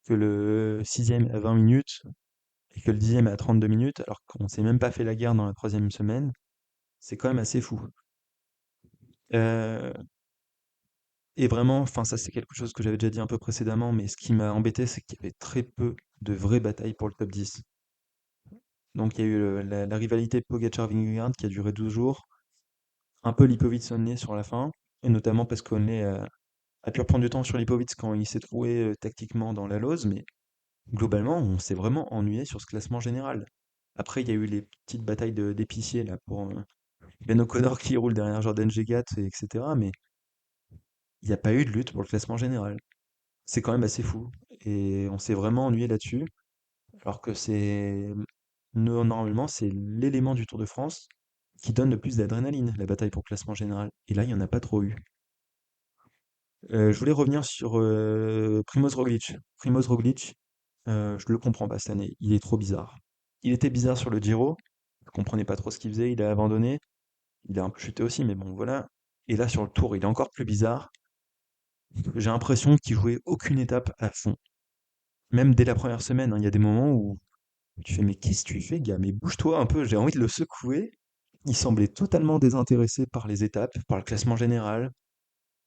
que le sixième est à 20 minutes, et que le dixième est à 32 minutes, alors qu'on s'est même pas fait la guerre dans la troisième semaine, c'est quand même assez fou. Euh, et vraiment, enfin ça c'est quelque chose que j'avais déjà dit un peu précédemment, mais ce qui m'a embêté, c'est qu'il y avait très peu de vraies batailles pour le top 10. Donc il y a eu la rivalité Pogacar-Vingegaard qui a duré 12 jours, un peu Lipovic-Sonnet sur la fin, et notamment parce qu'Onnet a pu reprendre du temps sur Lipovic quand il s'est trouvé tactiquement dans la lose, mais globalement, on s'est vraiment ennuyé sur ce classement général. Après, il y a eu les petites batailles d'épiciers là pour Ben O'Connor qui roule derrière Jordan Jegat, etc. Mais il n'y a pas eu de lutte pour le classement général. C'est quand même assez fou. Et on s'est vraiment ennuyé là-dessus. Alors que normalement, c'est l'élément du Tour de France qui donne le plus d'adrénaline, la bataille pour le classement général. Et là, il n'y en a pas trop eu. Je voulais revenir sur Primoz Roglic. Primoz Roglic, je le comprends pas cette année. Il est trop bizarre. Il était bizarre sur le Giro. Je comprenais pas trop ce qu'il faisait. Il a abandonné. Il a un peu chuté aussi, mais bon, voilà. Et là, sur le Tour, il est encore plus bizarre. J'ai l'impression qu'il jouait aucune étape à fond. Même dès la première semaine, hein, il y a des moments où tu fais, mais qu'est-ce que tu fais, gars? Mais bouge-toi un peu. J'ai envie de le secouer. Il semblait totalement désintéressé par les étapes, par le classement général.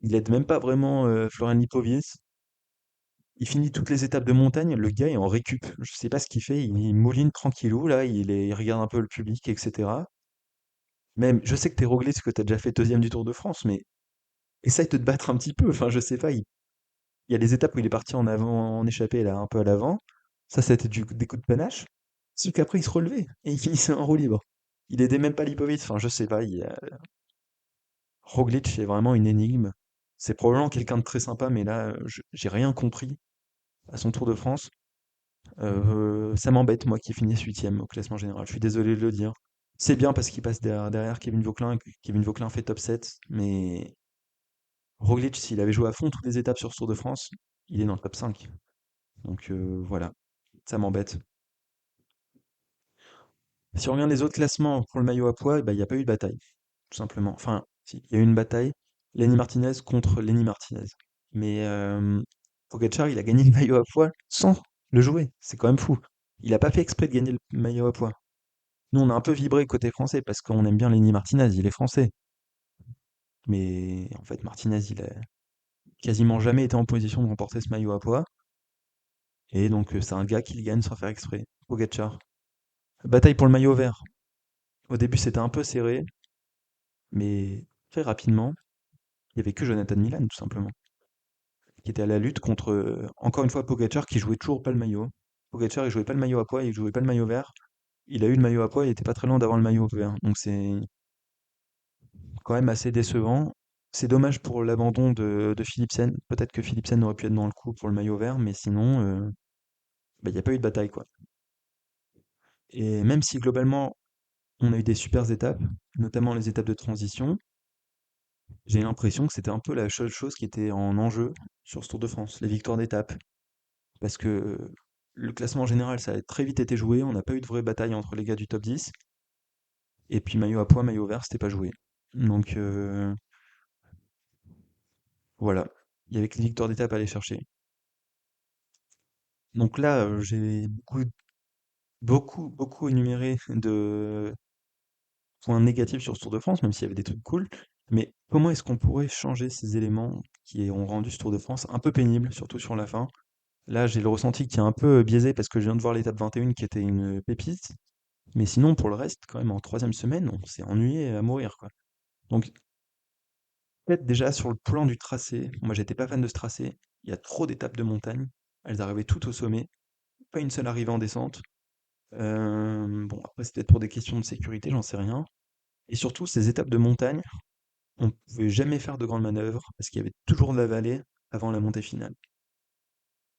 Il aide même pas vraiment Florian Lipovic. Il finit toutes les étapes de montagne, le gars est en récup. Je sais pas ce qu'il fait, il mouline tranquillou, là, il regarde un peu le public, etc. Même, je sais que t'es Roglic, que t'as déjà fait deuxième du Tour de France, mais essaye de te battre un petit peu. Enfin, je sais pas, il y a les étapes où il est parti en avant, en échappée, là, un peu à l'avant. Ça, c'était des coups de panache. Sauf qu'après, il se relevait et il finissait en roue libre. Il aidait même pas Lipovic, enfin je sais pas, Roglic est vraiment une énigme. C'est probablement quelqu'un de très sympa, mais là, j'ai rien compris à son Tour de France. Ça m'embête, moi qui finis 8e au classement général. Je suis désolé de le dire. C'est bien parce qu'il passe derrière Kevin Vauquelin, et que Kevin Vauquelin fait top 7, mais Roglic, s'il avait joué à fond toutes les étapes sur ce Tour de France, il est dans le top 5. Donc voilà, ça m'embête. Si on regarde les autres classements pour le maillot à pois, bah, il n'y a pas eu de bataille, tout simplement. Enfin, si, il y a eu une bataille, Lenny Martinez contre Lenny Martinez. Mais Pogacar, il a gagné le maillot à pois sans le jouer. C'est quand même fou. Il n'a pas fait exprès de gagner le maillot à pois. Nous, on a un peu vibré côté français parce qu'on aime bien Lenny Martinez, il est français. Mais en fait, Martinez, il a quasiment jamais été en position de remporter ce maillot à pois. Et donc, c'est un gars qui le gagne sans faire exprès. Pogacar. Bataille pour le maillot vert. Au début, c'était un peu serré, mais très rapidement, il y avait que Jonathan Milan, tout simplement, qui était à la lutte contre, encore une fois, Pogacar, qui jouait toujours pas le maillot. Pogacar, il jouait pas le maillot à pois, il jouait pas le maillot vert. Il a eu le maillot à pois, il était pas très loin d'avoir le maillot vert. Donc c'est quand même assez décevant. C'est dommage pour l'abandon de Philipsen. Peut-être que Philipsen aurait pu être dans le coup pour le maillot vert, mais sinon, bah, il n'y a pas eu de bataille, quoi. Et même si globalement, on a eu des super étapes, notamment les étapes de transition, j'ai l'impression que c'était un peu la seule chose qui était en enjeu sur ce Tour de France, les victoires d'étape. Parce que le classement général, ça a très vite été joué, on n'a pas eu de vraie bataille entre les gars du top 10, et puis maillot à pois, maillot vert, c'était pas joué. Donc voilà, il y avait que les victoires d'étape à aller chercher. Donc là, j'ai beaucoup énuméré de points négatifs sur ce Tour de France, même s'il y avait des trucs cool. Mais comment est-ce qu'on pourrait changer ces éléments qui ont rendu ce Tour de France un peu pénible, surtout sur la fin? Là, j'ai le ressenti qui est un peu biaisé parce que je viens de voir l'étape 21 qui était une pépite. Mais sinon, pour le reste, quand même, en troisième semaine, on s'est ennuyé à mourir, quoi. Donc, peut-être déjà sur le plan du tracé, moi j'étais pas fan de ce tracé. Il y a trop d'étapes de montagne. Elles arrivaient toutes au sommet. Pas une seule arrivée en descente. Bon, après, c'est peut-être pour des questions de sécurité, j'en sais rien. Et surtout, ces étapes de montagne, on pouvait jamais faire de grandes manœuvres parce qu'il y avait toujours de la vallée avant la montée finale.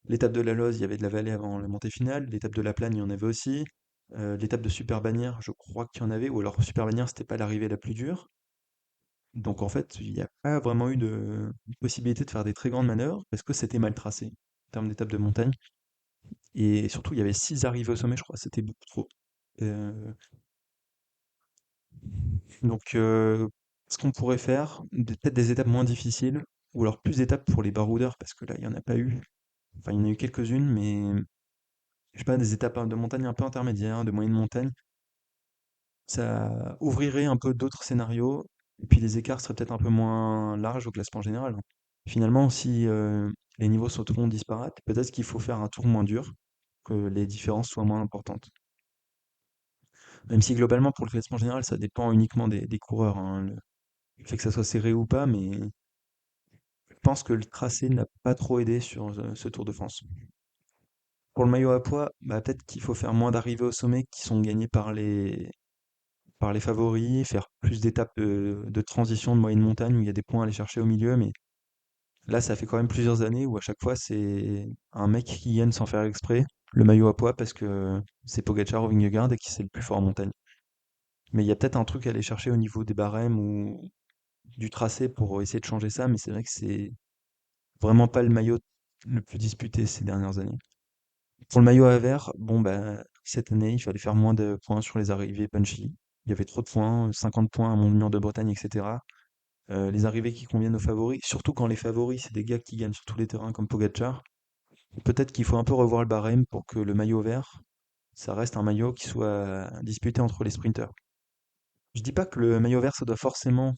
L'étape de la Loze, il y avait de la vallée avant la montée finale. L'étape de la Plagne, il y en avait aussi. L'étape de Super Bannière, je crois qu'il y en avait. Ou alors Super Bannière, c'était pas l'arrivée la plus dure. Donc en fait, il n'y a pas vraiment eu de possibilité de faire des très grandes manœuvres parce que c'était mal tracé en termes d'étapes de montagne. Et surtout, il y avait 6 arrivées au sommet, je crois, c'était beaucoup trop. Euh, donc, ce qu'on pourrait faire, peut-être des étapes moins difficiles, ou alors plus d'étapes pour les baroudeurs, parce que là, il n'y en a pas eu. Enfin, il y en a eu quelques-unes, mais je sais pas, des étapes de montagne un peu intermédiaires, de moyenne montagne. Ça ouvrirait un peu d'autres scénarios, et puis les écarts seraient peut-être un peu moins larges au classement général, hein. Finalement, si les niveaux sont trop disparates, peut-être qu'il faut faire un tour moins dur, que les différences soient moins importantes. Même si globalement, pour le classement général, ça dépend uniquement des coureurs, hein, le fait que ça soit serré ou pas, mais je pense que le tracé n'a pas trop aidé sur ce Tour de France. Pour le maillot à pois, bah, peut-être qu'il faut faire moins d'arrivées au sommet qui sont gagnées par les favoris, faire plus d'étapes de transition de moyenne montagne où il y a des points à aller chercher au milieu, mais là, ça fait quand même plusieurs années où à chaque fois, c'est un mec qui gagne sans faire exprès, le maillot à pois, parce que c'est Pogacar ou Vingegaard et qui c'est le plus fort en montagne. Mais il y a peut-être un truc à aller chercher au niveau des barèmes ou du tracé pour essayer de changer ça, mais c'est vrai que c'est vraiment pas le maillot le plus disputé ces dernières années. Pour le maillot à vert, bon bah cette année, il fallait faire moins de points sur les arrivées punchy. Il y avait trop de points, 50 points à Mont-Mur de Bretagne, etc. Les arrivées qui conviennent aux favoris, surtout quand les favoris, c'est des gars qui gagnent sur tous les terrains comme Pogacar. Peut-être qu'il faut un peu revoir le barème pour que le maillot vert, ça reste un maillot qui soit disputé entre les sprinteurs. Je dis pas que le maillot vert, ça doit forcément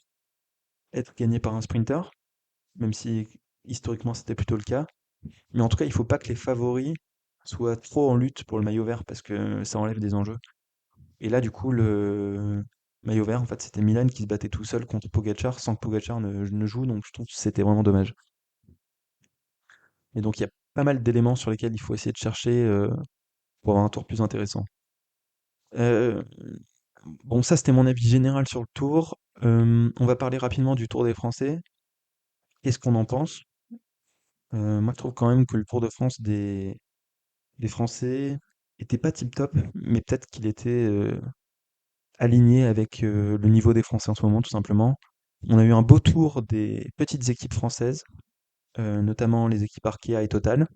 être gagné par un sprinter, même si historiquement c'était plutôt le cas. Mais en tout cas, il faut pas que les favoris soient trop en lutte pour le maillot vert parce que ça enlève des enjeux. Et là, du coup, le maillot vert, en fait, c'était Milan qui se battait tout seul contre Pogacar sans que Pogacar ne joue, donc je trouve que c'était vraiment dommage. Et donc, il y a pas mal d'éléments sur lesquels il faut essayer de chercher pour avoir un tour plus intéressant. Euh, Bon, ça, c'était mon avis général sur le Tour. On va parler rapidement du Tour des Français. Qu'est-ce qu'on en pense? Moi, je trouve quand même que le Tour de France des Français était pas tip top, mais peut-être qu'il était aligné avec le niveau des Français en ce moment, tout simplement. On a eu un beau tour des petites équipes françaises, notamment les équipes Arkea et Total,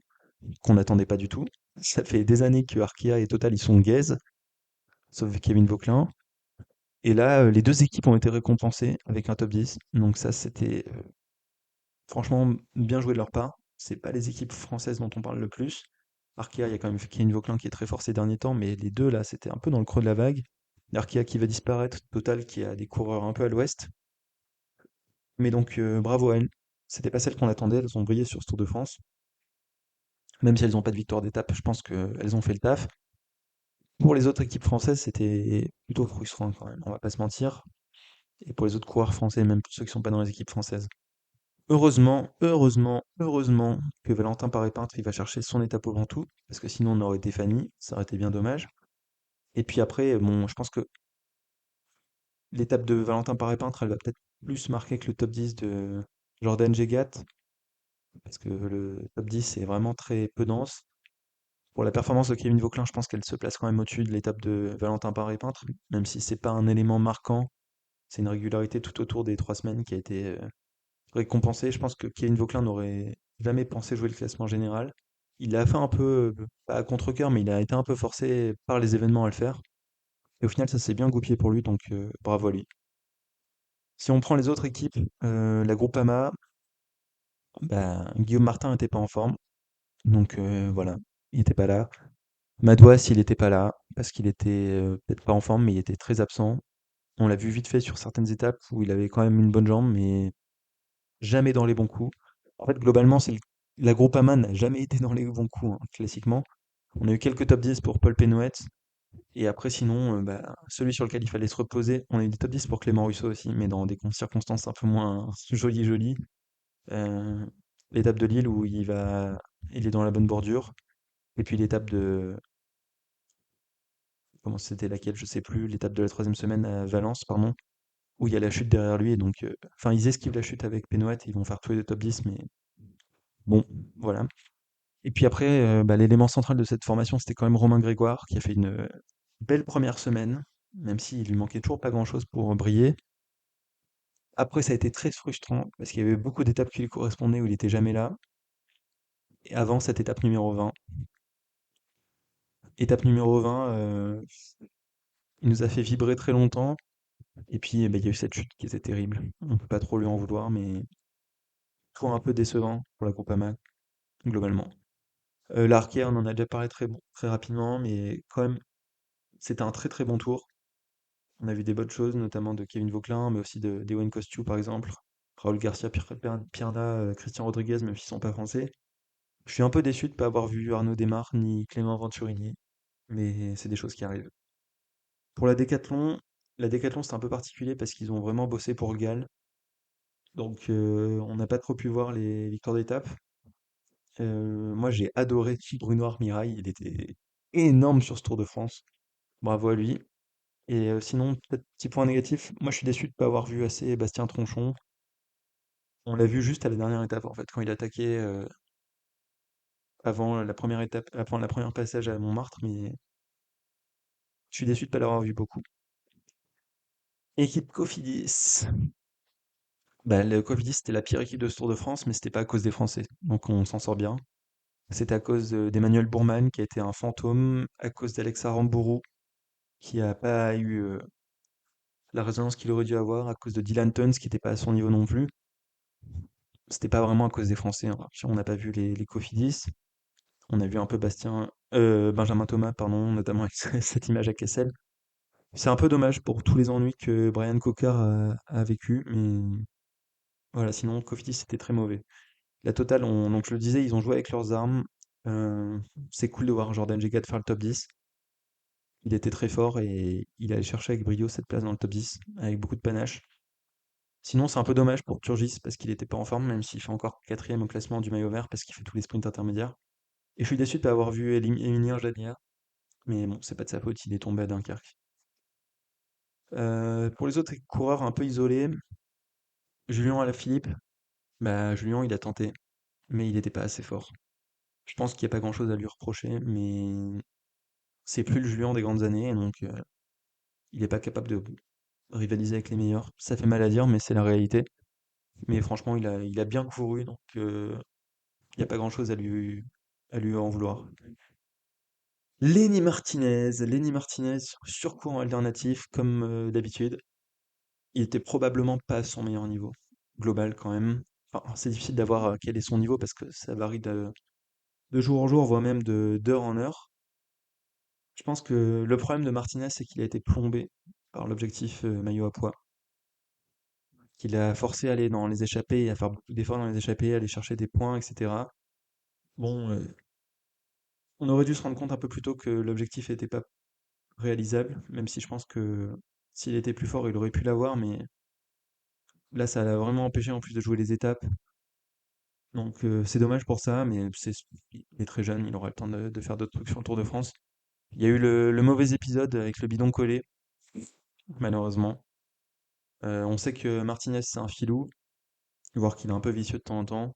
qu'on n'attendait pas du tout. Ça fait des années que Arkea et Total ils sont gaze, sauf Kevin Vauquelin. Et là, les deux équipes ont été récompensées avec un top 10. Donc ça, c'était franchement bien joué de leur part. C'est pas les équipes françaises dont on parle le plus. Arkea, il y a quand même Kevin Vauquelin qui est très fort ces derniers temps, mais les deux là, c'était un peu dans le creux de la vague. Arkea qui va disparaître, Total qui a des coureurs un peu à l'ouest. Mais donc bravo à elles. C'était pas celles qu'on attendait, elles ont brillé sur ce Tour de France. Même si elles n'ont pas de victoire d'étape, je pense qu'elles ont fait le taf. Pour les autres équipes françaises, c'était plutôt frustrant quand même, on va pas se mentir. Et pour les autres coureurs français, même pour ceux qui sont pas dans les équipes françaises. Heureusement que Valentin Paré-Peintre, il va chercher son étape au Ventoux, parce que sinon on aurait été Fanny, ça aurait été bien dommage. Et puis après, bon, je pense que l'étape de Valentin Paré-Peintre, elle va peut-être plus marquer que le top 10 de Jordan Gégat, parce que le top 10 est vraiment très peu dense. Pour la performance de Kevin Vauquelin, je pense qu'elle se place quand même au-dessus de l'étape de Valentin Paré-Peintre, même si c'est pas un élément marquant, c'est une régularité tout autour des 3 semaines qui a été récompensée. Je pense que Kevin Vauquelin n'aurait jamais pensé jouer le classement général. Il l'a fait un peu, pas à contre-cœur, mais il a été un peu forcé par les événements à le faire. Et au final, ça s'est bien goupillé pour lui, donc bravo à lui. Si on prend les autres équipes, la Groupama, bah, Guillaume Martin n'était pas en forme, donc voilà, il n'était pas là. Madouas, il n'était pas là, parce qu'il était peut-être pas en forme, mais il était très absent. On l'a vu vite fait sur certaines étapes où il avait quand même une bonne jambe, mais jamais dans les bons coups. En fait, globalement, la Groupama n'a jamais été dans les bons coups, hein, classiquement. On a eu quelques top 10 pour Paul Penouette, et après, sinon, bah, celui sur lequel il fallait se reposer, on a eu des top 10 pour Clément Russo aussi, mais dans des circonstances un peu moins jolies. Euh, L'étape de Lille où il est dans la bonne bordure, et puis l'étape de, comment c'était laquelle, je sais plus, l'étape de la troisième semaine à Valence, pardon, où il y a la chute derrière lui, et donc, enfin, ils esquivent la chute avec Penouette, ils vont faire tous les deux top 10, mais bon, voilà. Et puis après, bah, l'élément central de cette formation, c'était quand même Romain Grégoire, qui a fait une belle première semaine, même s'il lui manquait toujours pas grand-chose pour briller. Après, ça a été très frustrant, parce qu'il y avait beaucoup d'étapes qui lui correspondaient où il était jamais là. Et avant cette étape numéro 20. Étape numéro 20, il nous a fait vibrer très longtemps. Et puis, eh ben, il y a eu cette chute qui était terrible. On peut pas trop lui en vouloir, mais toujours un peu décevant pour la Groupama, globalement. L'Arkea, on en a déjà parlé très rapidement, mais quand même, c'était un très très bon tour. On a vu des bonnes choses, notamment de Kevin Vauquelin, mais aussi d'Ewen Kostiou, par exemple. Raoul Garcia, Pierda, Christian Rodriguez, même s'ils sont pas français. Je suis un peu déçu de ne pas avoir vu Arnaud Démare ni Clément Venturini, mais c'est des choses qui arrivent. Pour la Décathlon c'est un peu particulier parce qu'ils ont vraiment bossé pour le GAL, donc on n'a pas trop pu voir les victoires d'étape. Moi j'ai adoré Bruno Armirail, il était énorme sur ce Tour de France. Bravo à lui. Et sinon, peut-être petit point négatif, moi je suis déçu de ne pas avoir vu assez Bastien Tronchon. On l'a vu juste à la dernière étape en fait, quand il attaquait avant la première étape, avant la première passage à Montmartre, mais je suis déçu de ne pas l'avoir vu beaucoup. Équipe Cofidis. Bah, le Cofidis, c'était la pire équipe de ce Tour de France, mais c'était pas à cause des Français, donc on s'en sort bien. C'était à cause d'Emmanuel Bourman, qui a été un fantôme, à cause d'Alexa Rambourou, qui a pas eu la résonance qu'il aurait dû avoir, à cause de Dylan Teuns, qui n'était pas à son niveau non plus. C'était pas vraiment à cause des Français, hein. On n'a pas vu les Cofidis. On a vu un peu Benjamin Thomas, pardon, notamment avec cette image à Kessel. C'est un peu dommage pour tous les ennuis que Brian Cocker a vécu, mais voilà, sinon Cofidis c'était très mauvais. La totale, donc je le disais, ils ont joué avec leurs armes. Euh, c'est cool de voir Jordan Jegat faire le top 10. Il était très fort et il allait chercher avec brio cette place dans le top 10, avec beaucoup de panache. Sinon, c'est un peu dommage pour Turgis parce qu'il n'était pas en forme, même s'il fait encore quatrième au classement du maillot vert parce qu'il fait tous les sprints intermédiaires. Et je suis déçu de ne pas avoir vu Elimir Jadnia, mais bon, c'est pas de sa faute, il est tombé à Dunkerque. Pour les autres coureurs un peu isolés, Julien Alaphilippe, bah, Julien, il a tenté, mais il n'était pas assez fort. Je pense qu'il y a pas grand-chose à lui reprocher, mais c'est plus le Julien des grandes années, donc il est pas capable de rivaliser avec les meilleurs. Ça fait mal à dire, mais c'est la réalité. Mais franchement, il a bien couru, donc il y a pas grand-chose à lui en vouloir. Lenny Martinez sur courant alternatif comme d'habitude. Il était probablement pas à son meilleur niveau global quand même. Enfin, c'est difficile d'avoir quel est son niveau parce que ça varie de jour en jour, voire même d'heure en heure. Je pense que le problème de Martinez, c'est qu'il a été plombé par l'objectif maillot à pois, qu'il a forcé à aller dans les échappées, à faire beaucoup d'efforts dans les échappées, à aller chercher des points, etc. Bon, on aurait dû se rendre compte un peu plus tôt que l'objectif n'était pas réalisable, même si je pense que s'il était plus fort, il aurait pu l'avoir, mais là, ça l'a vraiment empêché en plus de jouer les étapes. Donc c'est dommage pour ça, mais il est très jeune, il aura le temps de faire d'autres trucs sur le Tour de France. Il y a eu le mauvais épisode avec le bidon collé, malheureusement. On sait que Martinez, c'est un filou, voire qu'il est un peu vicieux de temps en temps.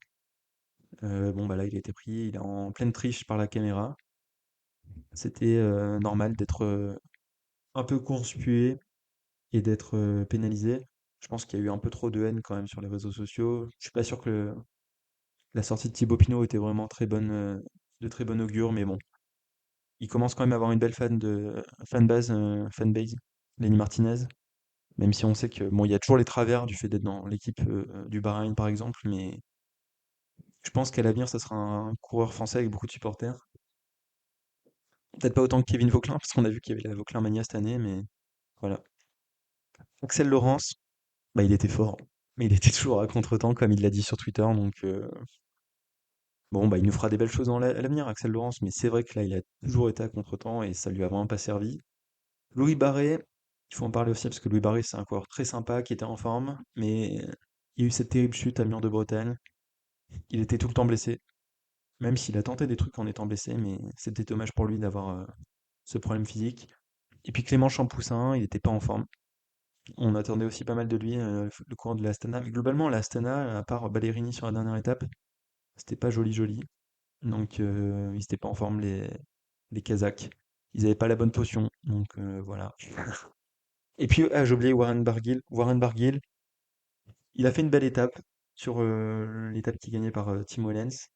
Bon, bah là, il a été pris, il est en pleine triche par la caméra. C'était normal d'être un peu conspué et d'être pénalisé. Je pense qu'il y a eu un peu trop de haine quand même sur les réseaux sociaux. Je suis pas sûr que la sortie de Thibaut Pinot était vraiment très bonne, de très bon augure, mais bon, il commence quand même à avoir une belle fanbase, Lenny Martinez. Même si on sait que bon, il y a toujours les travers du fait d'être dans l'équipe du Bahreïn par exemple, mais je pense qu'à l'avenir, ça sera un coureur français avec beaucoup de supporters. Peut-être pas autant que Kevin Vauquelin, parce qu'on a vu qu'il y avait la Vauquelin Mania cette année, mais voilà. Axel Laurence, bah, il était fort, mais il était toujours à contretemps, comme il l'a dit sur Twitter, donc bon, bah, il nous fera des belles choses à l'avenir, Axel Laurence, mais c'est vrai que là, il a toujours été à contretemps et ça lui a vraiment pas servi. Louis Barré, il faut en parler aussi parce que Louis Barré, c'est un coureur très sympa qui était en forme, mais il y a eu cette terrible chute à Mur de Bretagne. Il était tout le temps blessé, même s'il a tenté des trucs en étant blessé, mais c'était dommage pour lui d'avoir ce problème physique. Et puis Clément Champoussin, il n'était pas en forme. On attendait aussi pas mal de lui, le coureur de l'Astana. Mais globalement, l'Astana, à part Ballerini sur la dernière étape, c'était pas joli joli. Donc ils n'étaient pas en forme les Kazakhs. Ils n'avaient pas la bonne potion. Donc voilà. Et puis, ah, j'ai oublié Warren Barguil. Warren Barguil, il a fait une belle étape sur l'étape qui est gagnée par Tim Wellens.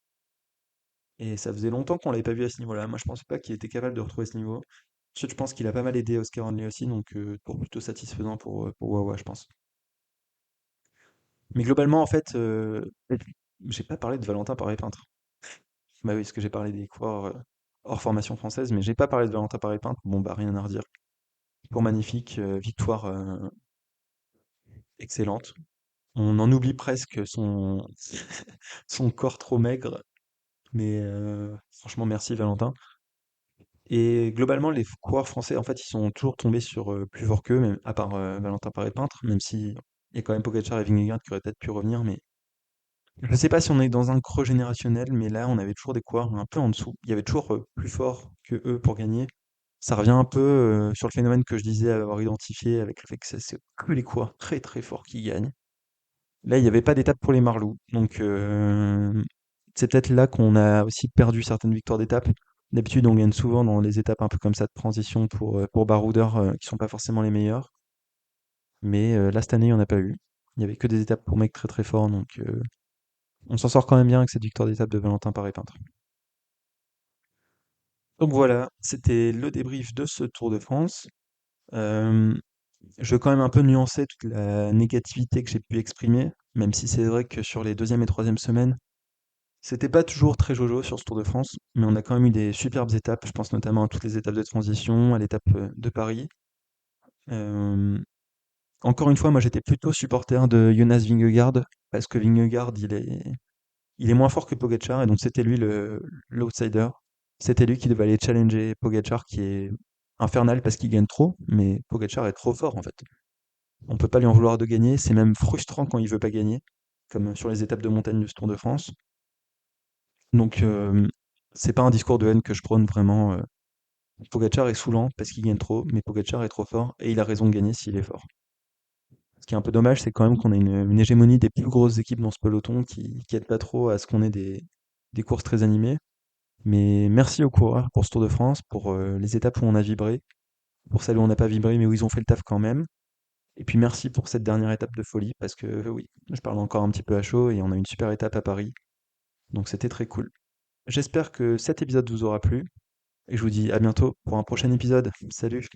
Et ça faisait longtemps qu'on l'avait pas vu à ce niveau-là. Moi, je pensais pas qu'il était capable de retrouver ce niveau. Ensuite, je pense qu'il a pas mal aidé Oscar Onley aussi, donc pour plutôt satisfaisant pour Wawa, je pense. Mais globalement, en fait, j'ai pas parlé de Valentin Paré-Peintre. Bah oui, parce que j'ai parlé des coureurs hors formation française, mais j'ai pas parlé de Valentin Paré-Peintre. Bon, bah rien à redire. Pour magnifique victoire excellente. On en oublie presque son corps trop maigre, mais franchement, merci Valentin. Et globalement, les coureurs français, en fait, ils sont toujours tombés sur plus fort qu'eux, même, à part Valentin Paré-Peintre, même si il y a quand même Pogacar et Vingegaard qui auraient peut-être pu revenir, mais je sais pas si on est dans un creux générationnel, mais là, on avait toujours des coureurs un peu en dessous. Il y avait toujours plus fort que eux pour gagner. Ça revient un peu sur le phénomène que je disais avoir identifié avec le fait que c'est que les coureurs très très forts qui gagnent. Là, il n'y avait pas d'étape pour les Marlous. Donc, c'est peut-être là qu'on a aussi perdu certaines victoires d'étape. D'habitude, on gagne souvent dans les étapes un peu comme ça de transition pour baroudeurs qui sont pas forcément les meilleurs. Mais là, cette année, il n'y en a pas eu. Il n'y avait que des étapes pour mecs très très forts. Donc, on s'en sort quand même bien avec cette victoire d'étape de Valentin Paré-Peintre. Donc voilà, c'était le débrief de ce Tour de France. Euh, je veux quand même un peu nuancer toute la négativité que j'ai pu exprimer, même si c'est vrai que sur les deuxième et troisième semaines, c'était pas toujours très jojo sur ce Tour de France, mais on a quand même eu des superbes étapes. Je pense notamment à toutes les étapes de transition, à l'étape de Paris. Euh, Encore une fois, moi j'étais plutôt supporter de Jonas Vingegaard, parce que Vingegaard, il est moins fort que Pogacar, et donc c'était lui l'outsider. C'était lui qui devait aller challenger Pogacar, qui est infernal parce qu'il gagne trop, mais Pogacar est trop fort en fait. On peut pas lui en vouloir de gagner, c'est même frustrant quand il veut pas gagner, comme sur les étapes de montagne de ce Tour de France. Donc c'est pas un discours de haine que je prône vraiment. Pogačar est saoulant parce qu'il gagne trop, mais Pogačar est trop fort et il a raison de gagner s'il est fort. Ce qui est un peu dommage, c'est quand même qu'on a une hégémonie des plus grosses équipes dans ce peloton qui aide pas trop à ce qu'on ait des courses très animées. Mais merci aux coureurs pour ce Tour de France, pour les étapes où on a vibré, pour celles où on n'a pas vibré mais où ils ont fait le taf quand même. Et puis merci pour cette dernière étape de folie, parce que oui, je parle encore un petit peu à chaud et on a une super étape à Paris, donc c'était très cool. J'espère que cet épisode vous aura plu, et je vous dis à bientôt pour un prochain épisode. Salut!